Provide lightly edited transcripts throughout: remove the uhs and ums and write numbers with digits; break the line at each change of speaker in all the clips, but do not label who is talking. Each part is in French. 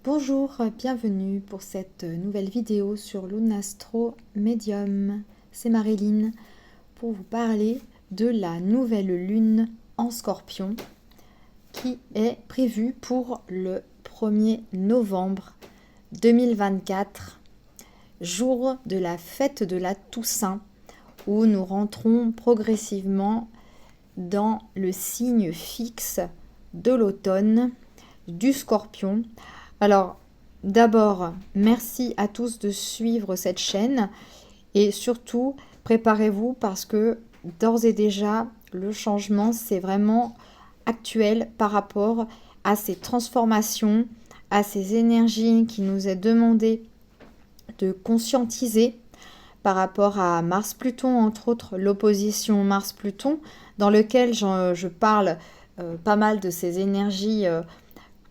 Bonjour, bienvenue pour cette nouvelle vidéo sur Lunastro Medium. C'est Marilyn pour vous parler de la nouvelle lune en Scorpion qui est prévue pour le 1er novembre 2024, jour de la fête de la Toussaint, où nous rentrons progressivement dans le signe fixe de l'automne du Scorpion. Alors, d'abord, merci à tous de suivre cette chaîne et surtout, préparez-vous parce que d'ores et déjà, le changement, c'est vraiment actuel par rapport à ces transformations, à ces énergies qui nous est demandé de conscientiser par rapport à Mars-Pluton, entre autres l'opposition Mars-Pluton, dans lequel je parle pas mal de ces énergies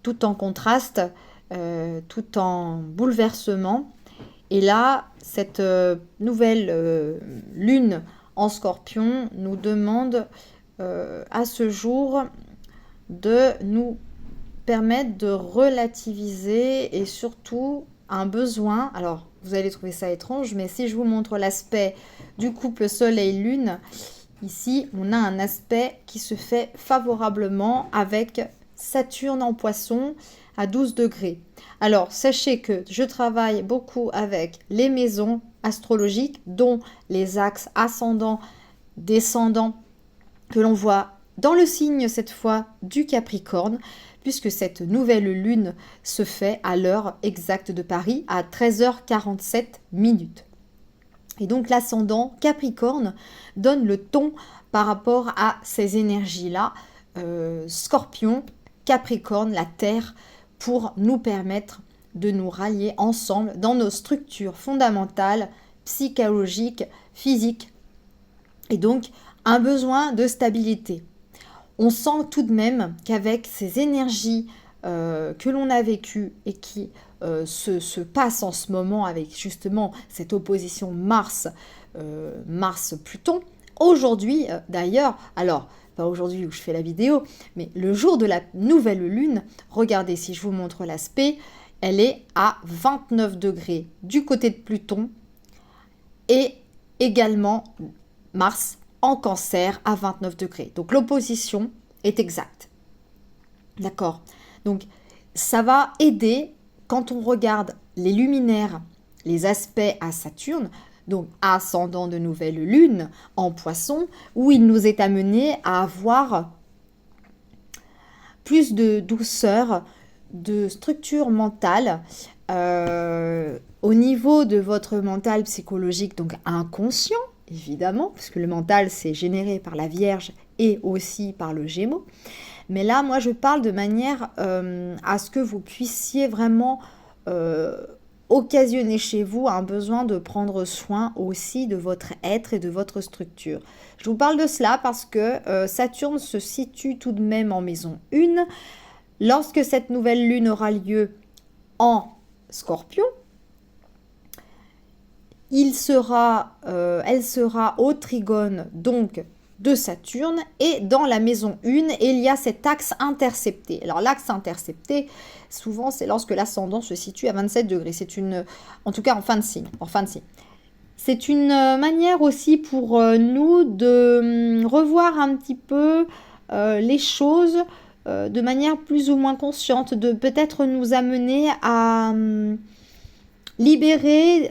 tout en contraste, tout en bouleversement. Et là, cette nouvelle lune en Scorpion nous demande à ce jour de nous permettre de relativiser et surtout un besoin. Alors, vous allez trouver ça étrange, mais si je vous montre l'aspect du couple Soleil-Lune, ici, on a un aspect qui se fait favorablement avec Saturne en Poisson à 12 degrés. Alors, sachez que je travaille beaucoup avec les maisons astrologiques, dont les axes ascendants, descendants, que l'on voit dans le signe cette fois du Capricorne, puisque cette nouvelle lune se fait à l'heure exacte de Paris, à 13h47 minutes. Et donc l'ascendant Capricorne donne le ton par rapport à ces énergies-là, Scorpion, Capricorne, la Terre, pour nous permettre de nous rallier ensemble dans nos structures fondamentales, psychologiques, physiques, et donc un besoin de stabilité. On sent tout de même qu'avec ces énergies que l'on a vécues et qui se passent en ce moment avec justement cette opposition Mars-Pluton, aujourd'hui d'ailleurs, alors pas aujourd'hui où je fais la vidéo, mais le jour de la nouvelle lune, regardez si je vous montre l'aspect, elle est à 29 degrés du côté de Pluton et également Mars en Cancer à 29 degrés. Donc l'opposition est exacte. D'accord? Donc ça va aider quand on regarde les luminaires, les aspects à Saturne, donc ascendant de nouvelle lune en Poisson, où il nous est amené à avoir plus de douceur, de structure mentale au niveau de votre mental psychologique, donc inconscient, évidemment, parce que le mental, c'est généré par la Vierge et aussi par le Gémeaux. Mais là, moi, je parle de manière à ce que vous puissiez vraiment occasionner chez vous un besoin de prendre soin aussi de votre être et de votre structure. Je vous parle de cela parce que Saturne se situe tout de même en maison 1. Lorsque cette nouvelle lune aura lieu en Scorpion, elle sera au trigone donc de Saturne et dans la maison 1, il y a cet axe intercepté. Alors l'axe intercepté, souvent c'est lorsque l'ascendant se situe à 27 degrés. C'est en tout cas en fin de signe. C'est une manière aussi pour nous de revoir un petit peu les choses de manière plus ou moins consciente, de peut-être nous amener à libérer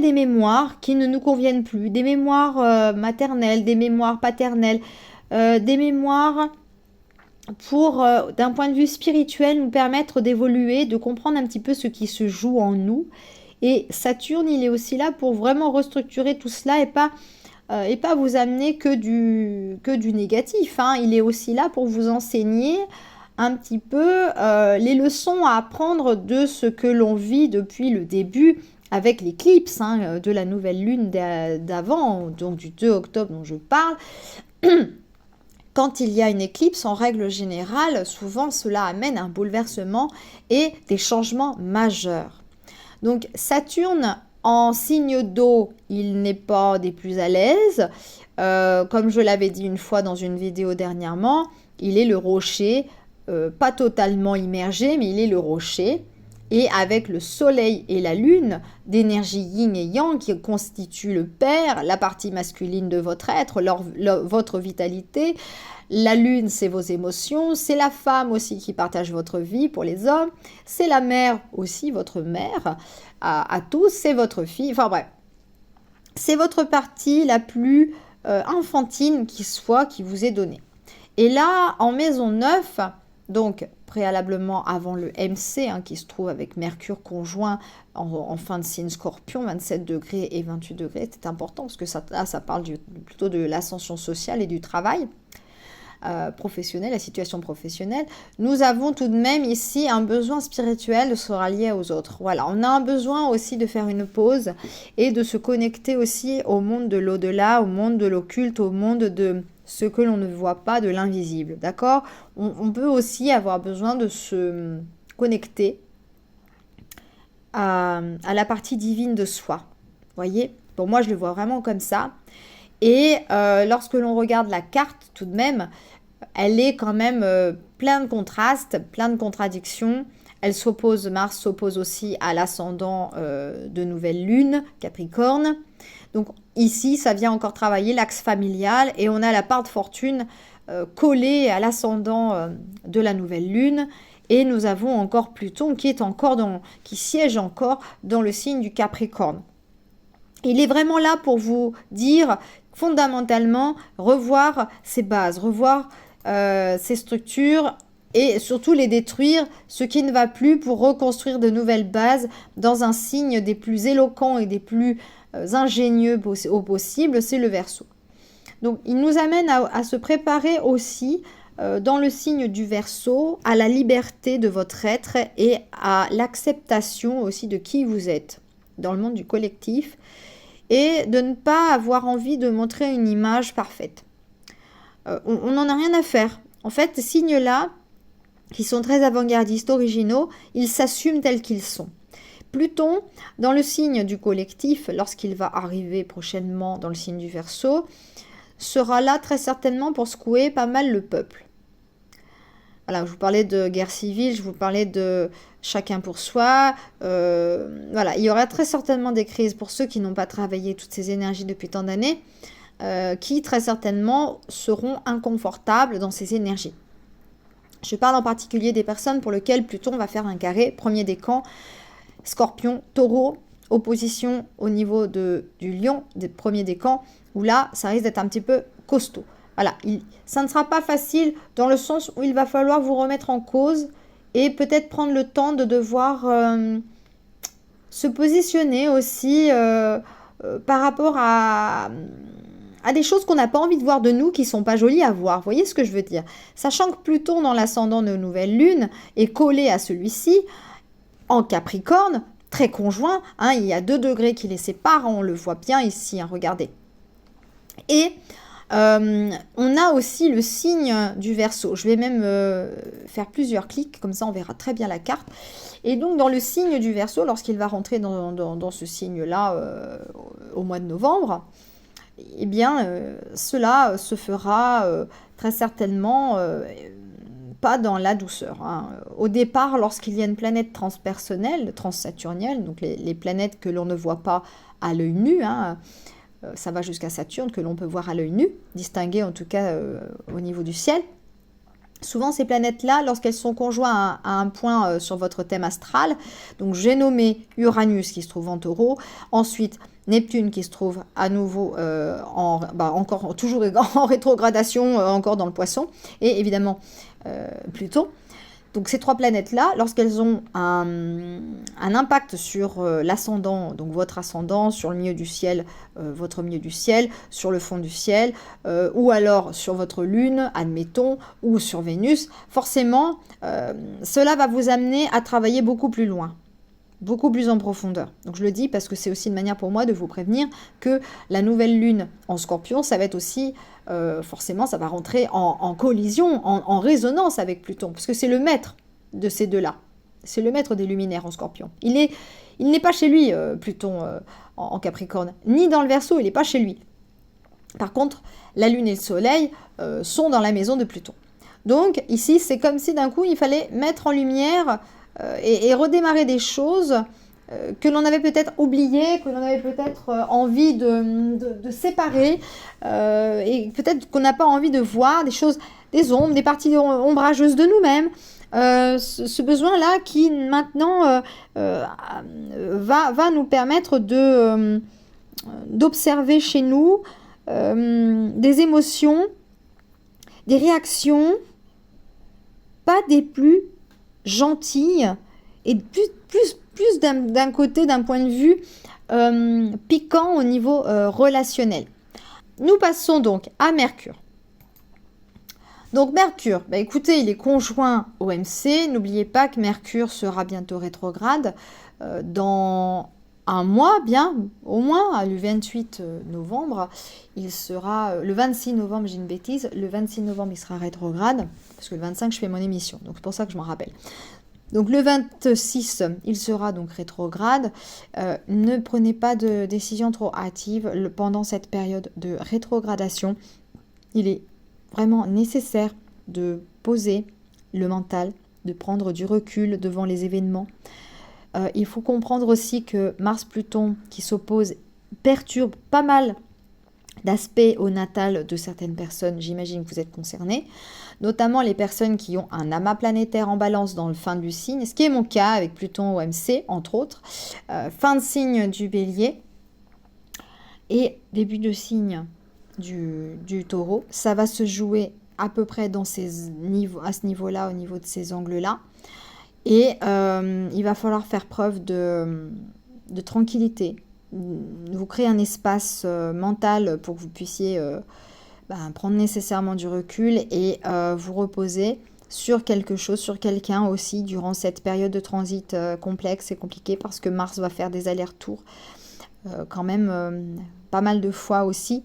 des mémoires qui ne nous conviennent plus, des mémoires maternelles, des mémoires paternelles, des mémoires pour, d'un point de vue spirituel, nous permettre d'évoluer, de comprendre un petit peu ce qui se joue en nous. Et Saturne, il est aussi là pour vraiment restructurer tout cela et pas vous amener que du négatif, hein. Il est aussi là pour vous enseigner un petit peu les leçons à apprendre de ce que l'on vit depuis le début avec l'éclipse de la nouvelle lune d'avant, donc du 2 octobre dont je parle. Quand il y a une éclipse, en règle générale, souvent cela amène un bouleversement et des changements majeurs. Donc Saturne en signe d'eau, il n'est pas des plus à l'aise. Comme je l'avais dit une fois dans une vidéo dernièrement, il est le rocher pas totalement immergé, mais il est le rocher. Et avec le soleil et la lune, d'énergie yin et yang qui constituent le père, la partie masculine de votre être, votre vitalité. La lune, c'est vos émotions. C'est la femme aussi qui partage votre vie pour les hommes. C'est la mère aussi, votre mère à tous. C'est votre fille. Enfin bref, c'est votre partie la plus enfantine qui soit, qui vous est donnée. Et là, en maison 9, donc préalablement avant le MC, qui se trouve avec Mercure conjoint en fin de signe Scorpion, 27 degrés et 28 degrés, c'est important parce que ça parle plutôt de l'ascension sociale et du travail professionnel, la situation professionnelle. Nous avons tout de même ici un besoin spirituel de se rallier aux autres. Voilà, on a un besoin aussi de faire une pause et de se connecter aussi au monde de l'au-delà, au monde de l'occulte, au monde de ce que l'on ne voit pas, de l'invisible, d'accord ? On peut aussi avoir besoin de se connecter à la partie divine de soi, voyez ? Pour moi, je le vois vraiment comme ça. Et lorsque l'on regarde la carte, tout de même, elle est quand même plein de contrastes, plein de contradictions. Elle s'oppose, Mars s'oppose aussi à l'ascendant de nouvelle lune, Capricorne. Donc ici, ça vient encore travailler l'axe familial et on a la part de fortune collée à l'ascendant de la nouvelle lune. Et nous avons encore Pluton qui siège encore dans le signe du Capricorne. Il est vraiment là pour vous dire fondamentalement revoir ses bases, revoir ses structures et surtout les détruire, ce qui ne va plus pour reconstruire de nouvelles bases dans un signe des plus éloquents et des plus ingénieux au possible, c'est le Verseau. Donc il nous amène à se préparer aussi dans le signe du Verseau à la liberté de votre être et à l'acceptation aussi de qui vous êtes dans le monde du collectif et de ne pas avoir envie de montrer une image parfaite. On n'en a rien à faire. En fait, ces signes-là, qui sont très avant-gardistes, originaux, ils s'assument tels qu'ils sont. Pluton, dans le signe du collectif, lorsqu'il va arriver prochainement dans le signe du Verseau, sera là très certainement pour secouer pas mal le peuple. Voilà, je vous parlais de guerre civile, je vous parlais de chacun pour soi. Voilà, il y aura très certainement des crises pour ceux qui n'ont pas travaillé toutes ces énergies depuis tant d'années, qui très certainement seront inconfortables dans ces énergies. Je parle en particulier des personnes pour lesquelles Pluton va faire un carré, premier décan, Scorpion, Taureau, opposition au niveau du Lion, des premiers décans, où là, ça risque d'être un petit peu costaud. Voilà, ça ne sera pas facile dans le sens où il va falloir vous remettre en cause et peut-être prendre le temps de devoir se positionner aussi par rapport à des choses qu'on n'a pas envie de voir de nous, qui ne sont pas jolies à voir. Vous voyez ce que je veux dire ? Sachant que Pluton, dans l'ascendant de nouvelle lune, est collé à celui-ci, en Capricorne, très conjoint. Il y a 2 degrés qui les séparent, on le voit bien ici, regardez. Et on a aussi le signe du Verseau. Je vais même faire plusieurs clics, comme ça on verra très bien la carte. Et donc dans le signe du Verseau, lorsqu'il va rentrer dans ce signe-là au mois de novembre, eh bien, cela se fera très certainement pas dans la douceur. Au départ, lorsqu'il y a une planète transpersonnelle, transsaturnienne, donc les planètes que l'on ne voit pas à l'œil nu, ça va jusqu'à Saturne, que l'on peut voir à l'œil nu, distinguer en tout cas au niveau du ciel. Souvent, ces planètes-là, lorsqu'elles sont conjointes à un point sur votre thème astral, donc j'ai nommé Uranus qui se trouve en Taureau, ensuite Neptune qui se trouve à nouveau encore toujours en rétrogradation, encore dans le Poisson, et évidemment Pluton. Donc ces 3 planètes-là, lorsqu'elles ont un impact sur l'ascendant, donc votre ascendant, sur le milieu du ciel, votre milieu du ciel, sur le fond du ciel, ou alors sur votre lune, admettons, ou sur Vénus, forcément, cela va vous amener à travailler beaucoup plus loin, beaucoup plus en profondeur. Donc je le dis parce que c'est aussi une manière pour moi de vous prévenir que la nouvelle lune en Scorpion, ça va être aussi... forcément, ça va rentrer en collision, en résonance avec Pluton, parce que c'est le maître de ces deux-là. C'est le maître des luminaires en Scorpion. Il n'est pas chez lui, Pluton, en Capricorne, ni dans le Verseau, il n'est pas chez lui. Par contre, la Lune et le Soleil sont dans la maison de Pluton. Donc ici, c'est comme si d'un coup, il fallait mettre en lumière et redémarrer des choses que l'on avait peut-être oubliées, que l'on avait peut-être envie de séparer, et peut-être qu'on n'a pas envie de voir des choses, des ombres, des parties ombrageuses de nous-mêmes. Ce besoin-là qui maintenant va nous permettre d'observer chez nous des émotions, des réactions, pas des plus gentilles et plus d'un côté, d'un point de vue piquant au niveau relationnel. Nous passons donc à Mercure. Donc Mercure, bah écoutez, il est conjoint au MC. N'oubliez pas que Mercure sera bientôt rétrograde dans un mois, bien, au moins, le 28 novembre. Il sera, le 26 novembre, j'ai une bêtise, le 26 novembre, il sera rétrograde, parce que le 25, je fais mon émission, donc c'est pour ça que je m'en rappelle. Donc le 26, il sera donc rétrograde. Ne prenez pas de décision trop hâtive pendant cette période de rétrogradation. Il est vraiment nécessaire de poser le mental, de prendre du recul devant les événements. Il faut comprendre aussi que Mars-Pluton qui s'oppose perturbe pas mal d'aspects au natal de certaines personnes. J'imagine que vous êtes concernés, notamment les personnes qui ont un amas planétaire en balance dans le fin du signe, ce qui est mon cas avec Pluton au MC, entre autres. Fin de signe du Bélier et début de signe du Taureau. Ça va se jouer à peu près dans ces niveaux, à ce niveau-là, au niveau de ces angles-là. Et il va falloir faire preuve de tranquillité, vous créer un espace mental pour que vous puissiez prendre nécessairement du recul et vous reposer sur quelque chose, sur quelqu'un aussi durant cette période de transit complexe et compliquée, parce que Mars va faire des allers-retours quand même pas mal de fois aussi,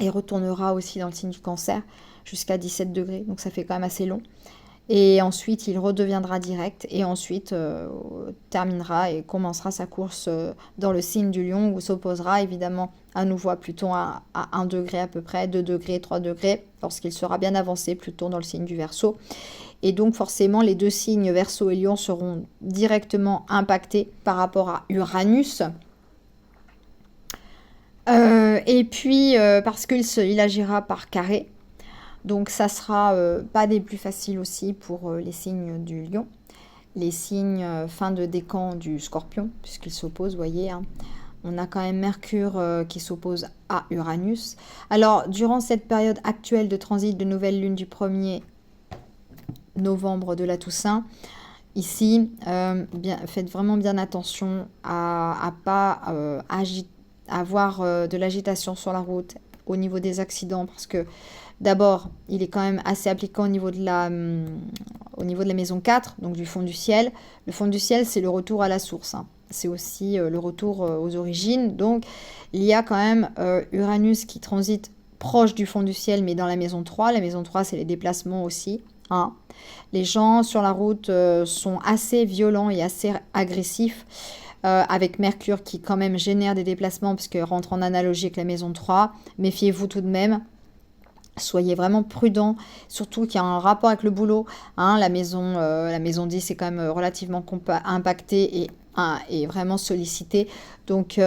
et retournera aussi dans le signe du Cancer jusqu'à 17 degrés, donc ça fait quand même assez long. Et ensuite, il redeviendra direct et ensuite terminera et commencera sa course dans le signe du Lion, où s'opposera évidemment à nouveau à Pluton à 1 degré à peu près, 2 degrés, 3 degrés, lorsqu'il sera bien avancé, Pluton dans le signe du Verseau. Et donc forcément, les deux signes Verseau et Lion seront directement impactés par rapport à Uranus. Et puis, parce qu'il agira par carré. Donc ça sera pas des plus faciles aussi pour les signes du Lion, les signes fin de décan du Scorpion, puisqu'ils s'opposent, vous voyez, hein. On a quand même Mercure qui s'oppose à Uranus. Alors, durant cette période actuelle de transit de nouvelle lune du 1er novembre de la Toussaint, ici, faites vraiment bien attention à pas avoir de l'agitation sur la route au niveau des accidents, parce que d'abord, il est quand même assez appliquant au niveau de la maison 4, donc du fond du ciel. Le fond du ciel, c'est le retour à la source, hein. C'est aussi le retour aux origines. Donc, il y a quand même Uranus qui transite proche du fond du ciel, mais dans la maison 3. La maison 3, c'est les déplacements aussi, hein. Les gens sur la route sont assez violents et assez agressifs, avec Mercure qui quand même génère des déplacements, puisqu'il rentre en analogie avec la maison 3. Méfiez-vous tout de même. Soyez vraiment prudents, surtout qu'il y a un rapport avec le boulot, hein. La maison 10 est quand même relativement impactée et vraiment sollicitée. Donc,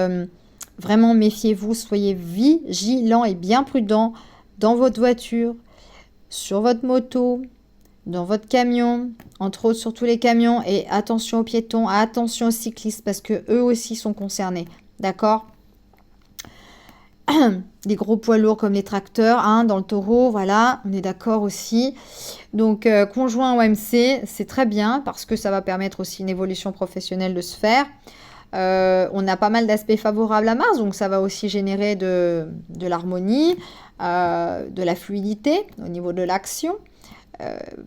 vraiment méfiez-vous, soyez vigilants et bien prudents dans votre voiture, sur votre moto, dans votre camion, entre autres sur tous les camions. Et attention aux piétons, attention aux cyclistes, parce que eux aussi sont concernés, d'accord ? Des gros poids lourds comme les tracteurs, hein, dans le Taureau, voilà, on est d'accord aussi. Donc, conjoint au MC, c'est très bien, parce que ça va permettre aussi une évolution professionnelle de se faire. On a pas mal d'aspects favorables à Mars, donc ça va aussi générer de l'harmonie, de la fluidité au niveau de l'action.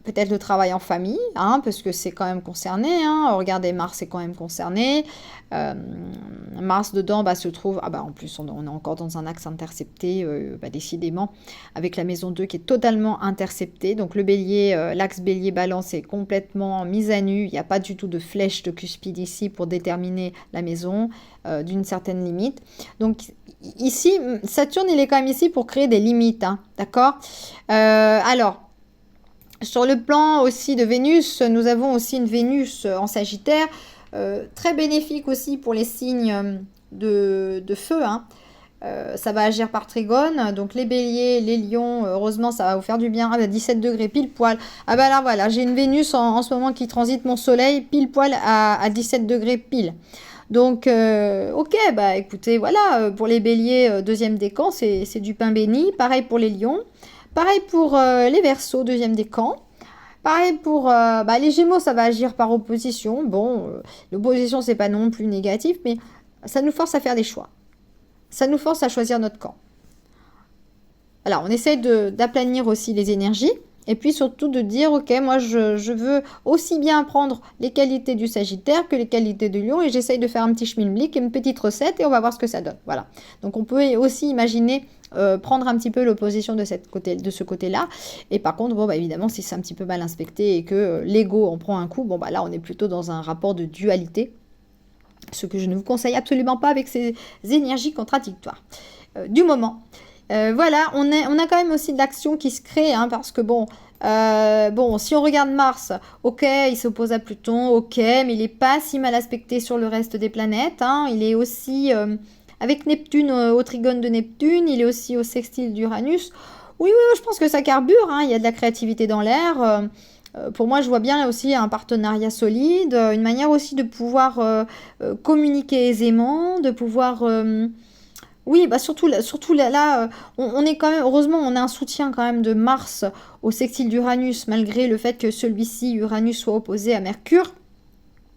Peut-être le travail en famille, hein, parce que c'est quand même concerné, hein. Regardez, Mars est quand même concerné. Mars dedans se trouve, en plus on est encore dans un axe intercepté, décidément, avec la maison 2 qui est totalement interceptée. Donc le bélier, l'axe bélier-balance est complètement mis à nu. Il n'y a pas du tout de flèche de cuspide ici pour déterminer la maison d'une certaine limite. Donc ici, Saturne, il est quand même ici pour créer des limites, hein, d'accord. Alors, Sur le plan aussi de Vénus, nous avons aussi une Vénus en Sagittaire, très bénéfique aussi pour les signes de feu, hein. Ça va agir par trigone, donc les béliers, les lions, heureusement ça va vous faire du bien. Ah bah 17 degrés pile poil. Ah bah là voilà, j'ai une Vénus en ce moment qui transite mon soleil pile poil à 17 degrés pile. Donc ok, bah écoutez, voilà, pour les béliers, deuxième décan, c'est du pain béni. Pareil pour les lions, pareil pour les verseaux, deuxième décan. Pareil pour bah, les gémeaux, ça va agir par opposition. Bon, l'opposition c'est pas non plus négatif, mais ça nous force à faire des choix. Ça nous force à choisir notre camp. Alors, on essaye d'aplanir aussi les énergies. Et puis surtout de dire, ok, moi je veux aussi bien prendre les qualités du Sagittaire que les qualités du Lion. Et j'essaye de faire un petit schmilblick, une petite recette et on va voir ce que ça donne. Voilà. Donc on peut aussi imaginer prendre un petit peu l'opposition de ce côté-là. Et par contre, bon, bah, évidemment, si c'est un petit peu mal inspecté et que l'ego en prend un coup, bon, bah, là on est plutôt dans un rapport de dualité. Ce que je ne vous conseille absolument pas avec ces énergies contradictoires du moment. Voilà, on a quand même aussi de l'action qui se crée, hein, parce que bon, si on regarde Mars, ok, il s'oppose à Pluton, ok, mais il n'est pas si mal aspecté sur le reste des planètes, hein. Il est aussi avec Neptune au trigone de Neptune, il est aussi au sextile d'Uranus. Oui, je pense que ça carbure, hein, il y a de la créativité dans l'air. Pour moi, je vois bien là aussi un partenariat solide, une manière aussi de pouvoir communiquer aisément, de pouvoir... oui, bah surtout là, on est quand même, heureusement, on a un soutien quand même de Mars au sextile d'Uranus, malgré le fait que celui-ci, Uranus, soit opposé à Mercure.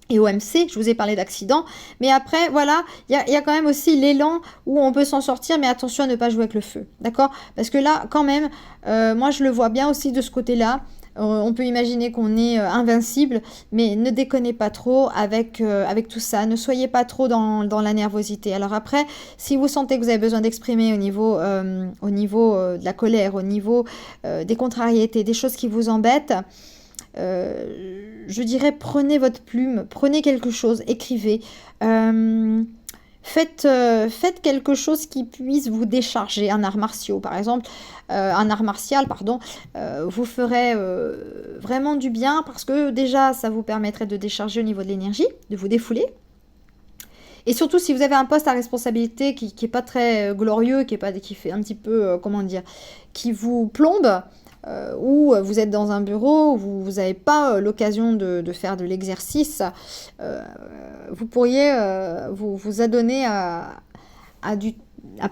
Et au MC, je vous ai parlé d'accident. Mais après, voilà, il y a quand même aussi l'élan où on peut s'en sortir, mais attention à ne pas jouer avec le feu. D'accord? Parce que là, quand même, moi, je le vois bien aussi de ce côté-là. On peut imaginer qu'on est invincible, mais ne déconnez pas trop avec tout ça. Ne soyez pas trop dans la nervosité. Alors après, si vous sentez que vous avez besoin d'exprimer au niveau de la colère, au niveau des contrariétés, des choses qui vous embêtent, je dirais prenez votre plume, prenez quelque chose, écrivez. Faites quelque chose qui puisse vous décharger, un art martial par exemple, vous ferait vraiment du bien parce que déjà ça vous permettrait de décharger au niveau de l'énergie, de vous défouler. Et surtout si vous avez un poste à responsabilité qui est pas très glorieux, qui fait un petit peu, qui vous plombe, ou vous êtes dans un bureau où vous n'avez pas l'occasion de faire de l'exercice, vous pourriez vous adonner à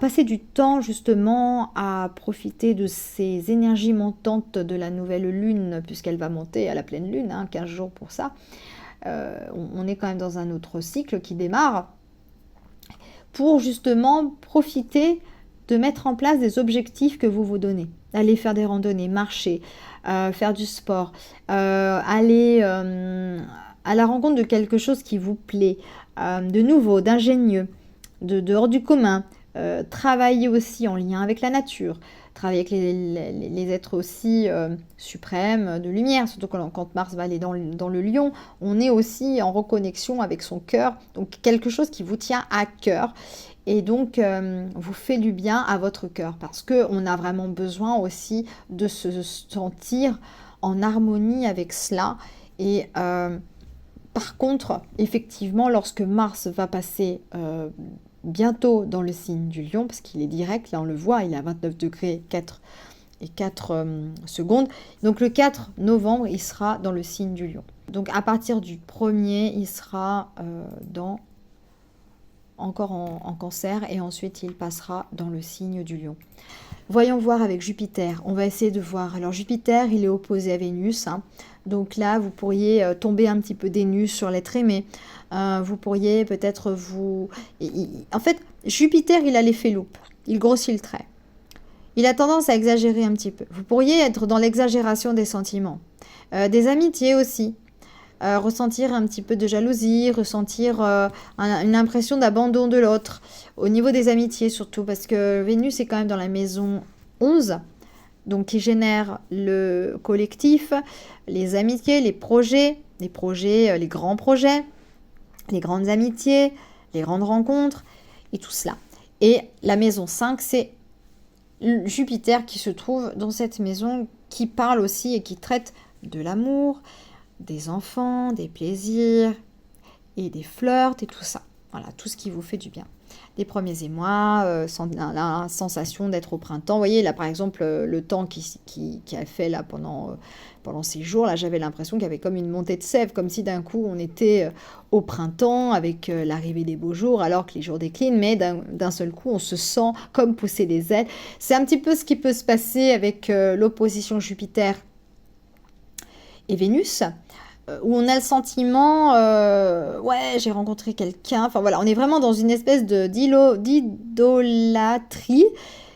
passer du temps justement à profiter de ces énergies montantes de la nouvelle lune, puisqu'elle va monter à la pleine lune, 15 jours pour ça. On est quand même dans un autre cycle qui démarre, pour justement profiter de mettre en place des objectifs que vous vous donnez. Aller faire des randonnées, marcher, faire du sport, aller à la rencontre de quelque chose qui vous plaît, de nouveau, d'ingénieux, de hors du commun, travailler aussi en lien avec la nature, travailler avec les êtres aussi suprêmes de lumière, surtout quand Mars va aller dans le Lion, on est aussi en reconnexion avec son cœur, donc quelque chose qui vous tient à cœur. Et donc, vous fait du bien à votre cœur parce qu'on a vraiment besoin aussi de se sentir en harmonie avec cela. Et par contre, effectivement, lorsque Mars va passer bientôt dans le signe du Lion, parce qu'il est direct, là on le voit, il est à 29 degrés 4 et 4 secondes. Donc le 4 novembre, il sera dans le signe du Lion. Donc à partir du 1er, il sera encore en cancer et ensuite il passera dans le signe du Lion. Voyons voir avec Jupiter, on va essayer de voir. Alors Jupiter, il est opposé à Vénus, donc là vous pourriez tomber un petit peu des nues sur l'être aimé, vous pourriez peut-être En fait, Jupiter, il a l'effet loupe, il grossit le trait. Il a tendance à exagérer un petit peu. Vous pourriez être dans l'exagération des sentiments, des amitiés aussi. Ressentir un petit peu de jalousie, ressentir une impression d'abandon de l'autre, au niveau des amitiés surtout, parce que Vénus est quand même dans la maison 11, donc qui génère le collectif, les amitiés, les grands projets, les grandes amitiés, les grandes rencontres, et tout cela. Et la maison 5, c'est Jupiter qui se trouve dans cette maison, qui parle aussi et qui traite de l'amour, des enfants, des plaisirs et des flirts et tout ça. Voilà, tout ce qui vous fait du bien. Les premiers émois, la sensation d'être au printemps. Vous voyez, là, par exemple, le temps qui a fait là pendant ces jours, là, j'avais l'impression qu'il y avait comme une montée de sève, comme si d'un coup, on était au printemps avec l'arrivée des beaux jours, alors que les jours déclinent, mais d'un seul coup, on se sent comme pousser des ailes. C'est un petit peu ce qui peut se passer avec l'opposition Jupiter et Vénus, où on a le sentiment, ouais, j'ai rencontré quelqu'un, enfin voilà, on est vraiment dans une espèce d'idolâtrie,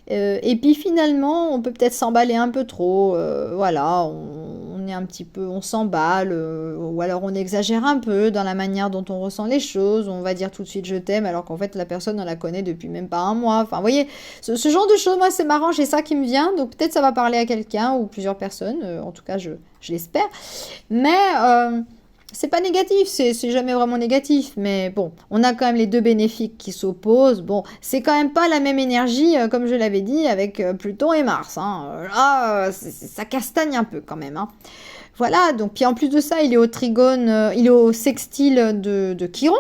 et puis finalement, on peut peut-être s'emballer un peu trop, voilà, on est un petit peu, on s'emballe, ou alors on exagère un peu dans la manière dont on ressent les choses, on va dire tout de suite je t'aime, alors qu'en fait la personne on la connaît depuis même pas un mois, enfin vous voyez, ce genre de choses, moi c'est marrant, j'ai ça qui me vient, donc peut-être ça va parler à quelqu'un ou plusieurs personnes, en tout cas je l'espère, mais c'est pas négatif, c'est jamais vraiment négatif, mais bon, on a quand même les deux bénéfiques qui s'opposent. Bon, c'est quand même pas la même énergie, comme je l'avais dit, avec Pluton et Mars. Hein. Là, ça castagne un peu quand même. Hein. Voilà, donc puis en plus de ça, il est au trigone, il est au sextile de Chiron.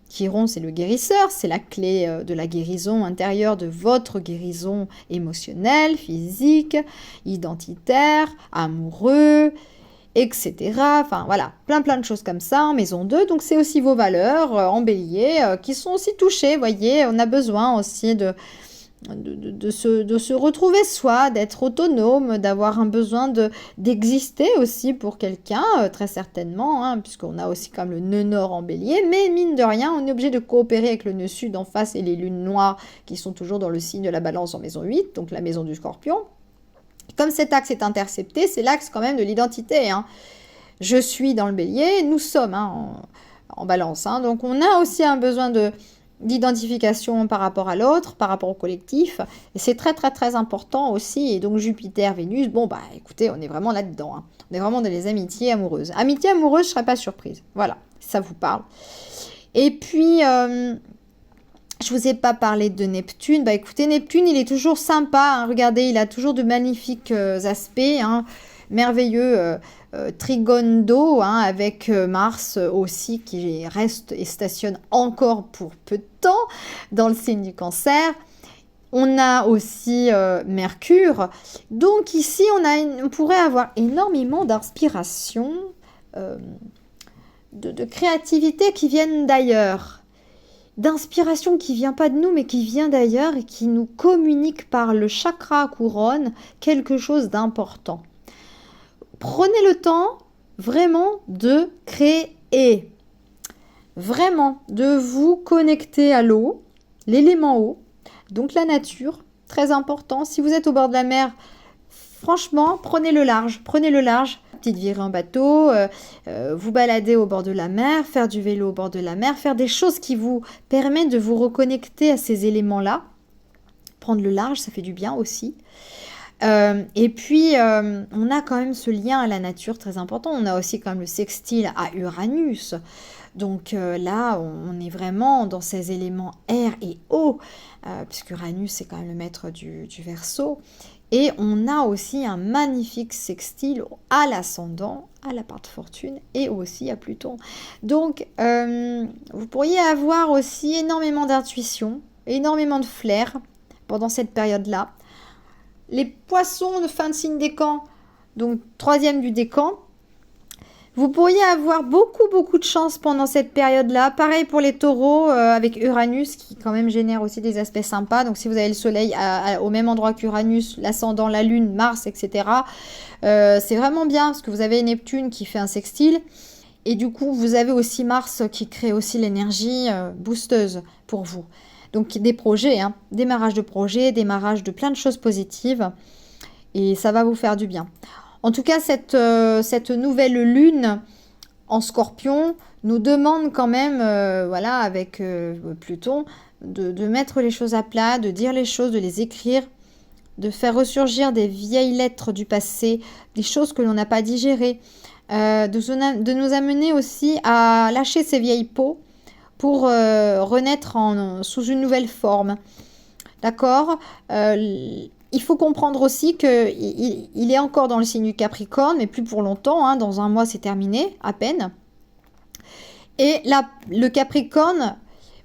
Chiron, c'est le guérisseur, c'est la clé de la guérison intérieure, de votre guérison émotionnelle, physique, identitaire, amoureux, etc. Enfin voilà, plein de choses comme ça en maison 2. Donc c'est aussi vos valeurs en bélier qui sont aussi touchées. Vous voyez, on a besoin aussi de se retrouver soi, d'être autonome, d'avoir un besoin d'exister aussi pour quelqu'un, très certainement, hein, puisqu'on a aussi comme le nœud nord en bélier. Mais mine de rien, on est obligé de coopérer avec le nœud sud en face et les lunes noires qui sont toujours dans le signe de la balance en maison 8, donc la maison du scorpion. Comme cet axe est intercepté, c'est l'axe quand même de l'identité. Hein. Je suis dans le bélier, nous sommes en balance. Hein. Donc on a aussi un besoin d'identification par rapport à l'autre, par rapport au collectif. Et c'est très important aussi. Et donc Jupiter, Vénus, bon bah écoutez, on est vraiment là-dedans. Hein. On est vraiment dans les amitiés amoureuses. Amitié amoureuse, je ne serais pas surprise. Voilà, si ça vous parle. Et puis... je vous ai pas parlé de Neptune. Bah écoutez, Neptune, il est toujours sympa. Hein. Regardez, il a toujours de magnifiques aspects. Hein. Merveilleux trigone d'eau, hein, avec Mars aussi qui reste et stationne encore pour peu de temps dans le signe du Cancer. On a aussi Mercure. Donc ici, on pourrait avoir énormément d'inspiration, de créativité qui viennent d'ailleurs. D'inspiration qui vient pas de nous mais qui vient d'ailleurs et qui nous communique par le chakra couronne quelque chose d'important. Prenez le temps vraiment de créer, vraiment de vous connecter à l'eau, l'élément eau, donc la nature, très important. Si vous êtes au bord de la mer, franchement, prenez le large, petite virée en bateau, vous balader au bord de la mer, faire du vélo au bord de la mer, faire des choses qui vous permettent de vous reconnecter à ces éléments-là. Prendre le large, ça fait du bien aussi. Et puis, on a quand même ce lien à la nature très important. On a aussi quand même le sextile à Uranus. Donc là, on est vraiment dans ces éléments air et eau, puisque Uranus, c'est quand même le maître du Verseau. Et on a aussi un magnifique sextile à l'ascendant, à la part de fortune et aussi à Pluton. Donc, vous pourriez avoir aussi énormément d'intuition, énormément de flair pendant cette période-là. Les poissons de fin de signe décan, donc 3e du décan, vous pourriez avoir beaucoup de chance pendant cette période-là. Pareil pour les taureaux avec Uranus qui quand même génère aussi des aspects sympas. Donc si vous avez le soleil au même endroit qu'Uranus, l'ascendant, la lune, Mars, etc. C'est vraiment bien parce que vous avez Neptune qui fait un sextile. Et du coup, vous avez aussi Mars qui crée aussi l'énergie boosteuse pour vous. Donc des projets, hein, démarrage de projets, démarrage de plein de choses positives. Et ça va vous faire du bien. En tout cas, cette nouvelle lune en Scorpion nous demande quand même, voilà, avec Pluton, de mettre les choses à plat, de dire les choses, de les écrire, de faire ressurgir des vieilles lettres du passé, des choses que l'on n'a pas digérées, de nous amener aussi à lâcher ces vieilles peaux pour renaître sous une nouvelle forme. D'accord ? il faut comprendre aussi qu'il est encore dans le signe du Capricorne, mais plus pour longtemps, hein, dans un mois c'est terminé, à peine. Et là, le Capricorne,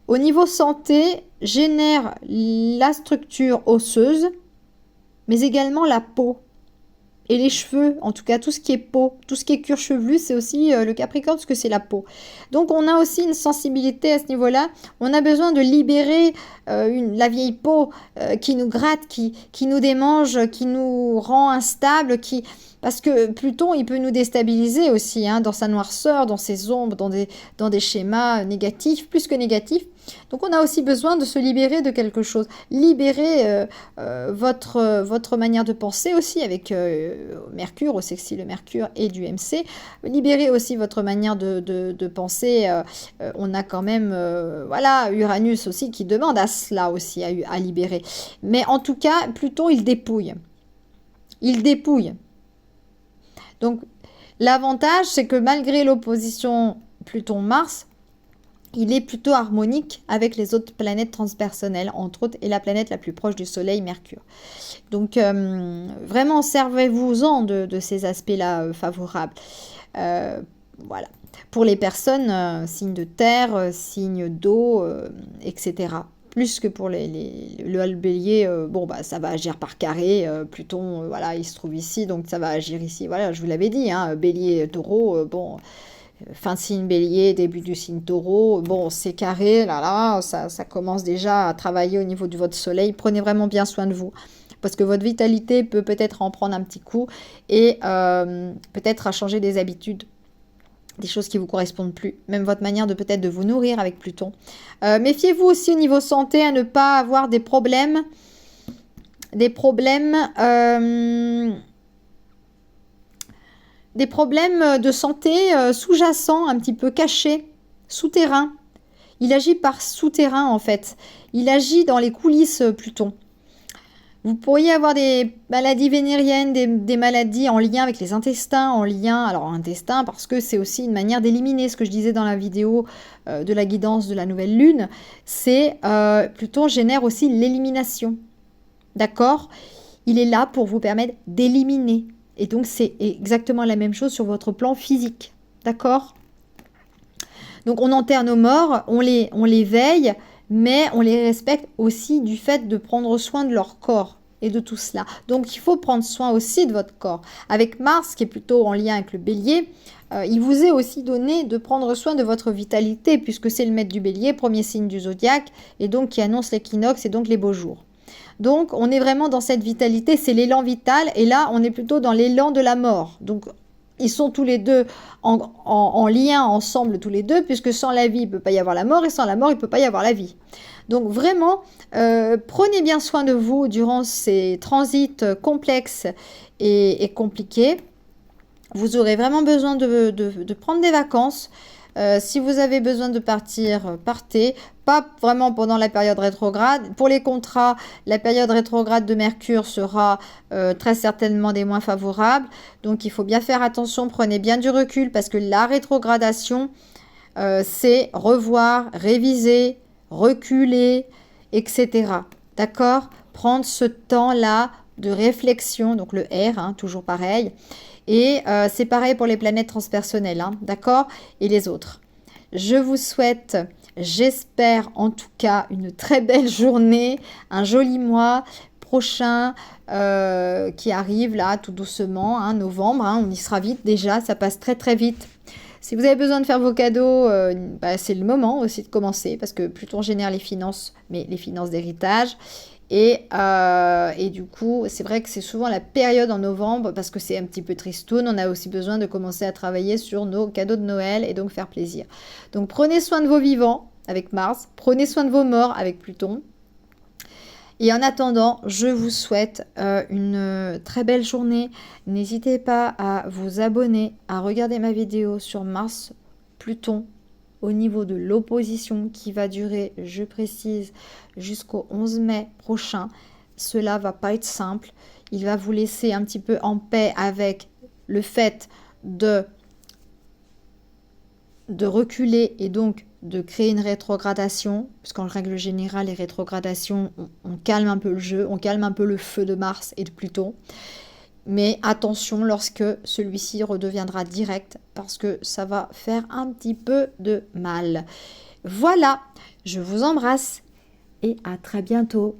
au niveau santé, génère la structure osseuse, mais également la peau. Et les cheveux, en tout cas tout ce qui est peau, tout ce qui est cuir chevelu, c'est aussi le Capricorne, parce que c'est la peau. Donc on a aussi une sensibilité à ce niveau-là. On a besoin de libérer la vieille peau qui nous gratte, qui nous démange, qui nous rend instable, parce que Pluton, il peut nous déstabiliser aussi, hein, dans sa noirceur, dans ses ombres, dans des schémas négatifs, plus que négatifs. Donc on a aussi besoin de se libérer de quelque chose. Libérer votre manière de penser aussi avec Mercure, au sextile Mercure et du MC. Libérer aussi votre manière de penser. On a quand même voilà, Uranus aussi qui demande à cela aussi, à libérer. Mais en tout cas, Pluton, il dépouille. Il dépouille. Donc l'avantage, c'est que malgré l'opposition Pluton-Mars, il est plutôt harmonique avec les autres planètes transpersonnelles, entre autres, et la planète la plus proche du Soleil, Mercure. Donc, vraiment, servez-vous-en de ces aspects-là favorables. Voilà. Pour les personnes, signes de terre, signes d'eau, etc. Plus que pour le bélier, bon, bah, ça va agir par carré. Pluton, voilà, il se trouve ici, donc ça va agir ici. Voilà, je vous l'avais dit, hein, bélier, taureau, bon... Fin de signe bélier, début du signe taureau, bon, c'est carré, là, ça commence déjà à travailler au niveau de votre soleil. Prenez vraiment bien soin de vous, parce que votre vitalité peut-être en prendre un petit coup, et peut-être à changer des habitudes, des choses qui ne vous correspondent plus, même votre manière de peut-être de vous nourrir avec Pluton. Méfiez-vous aussi au niveau santé à ne pas avoir des problèmes de santé sous-jacents, un petit peu cachés, souterrains. Il agit par souterrain en fait. Il agit dans les coulisses, Pluton. Vous pourriez avoir des maladies vénériennes, des maladies en lien avec les intestins, alors intestin parce que c'est aussi une manière d'éliminer, ce que je disais dans la vidéo de la guidance de la nouvelle lune, c'est Pluton génère aussi l'élimination. D'accord ? Il est là pour vous permettre d'éliminer. Et donc, c'est exactement la même chose sur votre plan physique. D'accord ? Donc, on enterre nos morts, on les veille, mais on les respecte aussi du fait de prendre soin de leur corps et de tout cela. Donc, il faut prendre soin aussi de votre corps. Avec Mars, qui est plutôt en lien avec le bélier, il vous est aussi donné de prendre soin de votre vitalité, puisque c'est le maître du bélier, premier signe du zodiaque, et donc qui annonce l'équinoxe et donc les beaux jours. Donc, on est vraiment dans cette vitalité, c'est l'élan vital, et là, on est plutôt dans l'élan de la mort. Donc, ils sont tous les deux en lien ensemble, tous les deux, puisque sans la vie, il ne peut pas y avoir la mort, et sans la mort, il ne peut pas y avoir la vie. Donc, vraiment, prenez bien soin de vous durant ces transits complexes et compliqués. Vous aurez vraiment besoin de prendre des vacances. Si vous avez besoin de partir, partez. Pas vraiment pendant la période rétrograde. Pour les contrats, la période rétrograde de Mercure sera très certainement des moins favorables. Donc, il faut bien faire attention. Prenez bien du recul parce que la rétrogradation, c'est revoir, réviser, reculer, etc. D'accord ? Prendre ce temps-là de réflexion. Donc, le R, hein, toujours pareil. Et c'est pareil pour les planètes transpersonnelles, hein, d'accord ? Et les autres. Je vous souhaite, j'espère en tout cas, une très belle journée, un joli mois prochain qui arrive là tout doucement, hein, novembre, hein, on y sera vite déjà, ça passe très très vite. Si vous avez besoin de faire vos cadeaux, c'est le moment aussi de commencer parce que Pluton génère les finances, mais les finances d'héritage. Et du coup, c'est vrai que c'est souvent la période en novembre parce que c'est un petit peu tristoun. On a aussi besoin de commencer à travailler sur nos cadeaux de Noël et donc faire plaisir. Donc prenez soin de vos vivants avec Mars, prenez soin de vos morts avec Pluton. Et en attendant, je vous souhaite une très belle journée. N'hésitez pas à vous abonner, à regarder ma vidéo sur Mars, Pluton, au niveau de l'opposition qui va durer, je précise, jusqu'au 11 mai prochain. Cela va pas être simple. Il va vous laisser un petit peu en paix avec le fait de de reculer et donc de créer une rétrogradation, parce qu'en règle générale, les rétrogradations, on calme un peu le jeu, on calme un peu le feu de Mars et de Pluton. Mais attention lorsque celui-ci redeviendra direct, parce que ça va faire un petit peu de mal. Voilà, je vous embrasse et à très bientôt.